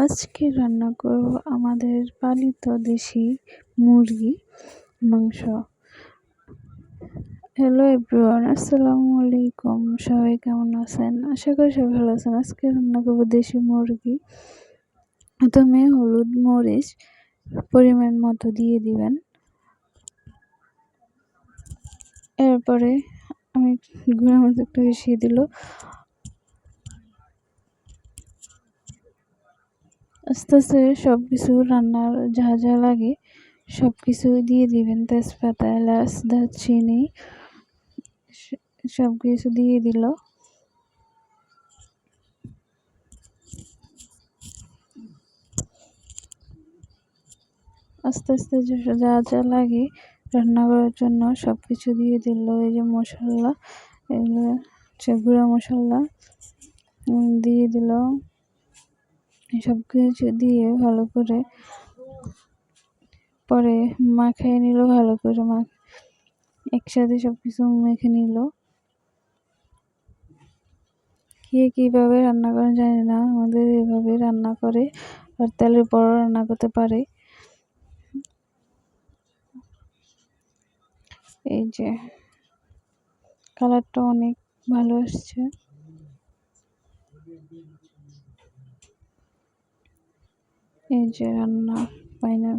আজকে রান্না করব আমাদের পালিত দেশি মুরগি মাংস। হ্যালো এভরিওয়ান, আসসালামু আলাইকুম। সবাই কেমন আছেন? আশা করি সবাই ভালো আছেন। আজকে রান্না করব দেশি মুরগি। প্রথমে হলুদ মরিচ পরিমাণ মতো দিয়ে দিবেন। এরপরে আমি গুঁড়া মরিচ একটু মিশিয়ে দিল। আস্তে আস্তে সব কিছু রান্নার যা যা লাগে সব কিছু দিয়ে দিবেন। তেজপাতা, এলাচ, দারচিনি সব কিছু দিয়ে দিল। আস্তে আস্তে যা যা লাগে রান্না করার জন্য সব কিছু দিয়ে দিল। এই যে মশলা, এগুলো গুঁড়া মশলা দিয়ে দিল। সব কিছু দিয়ে ভালো করে পরে মাখিয়ে নিল। ভালো করে একসাথে সব কিছু মেখে নিল। কে কীভাবে রান্না করেন জানি না, আমাদের এভাবে রান্না করে। আর তেলের বড় রান্না করতে পারে। এই যে কালারটা অনেক ভালো আসছে। এই যে রান্না ফাইনাল।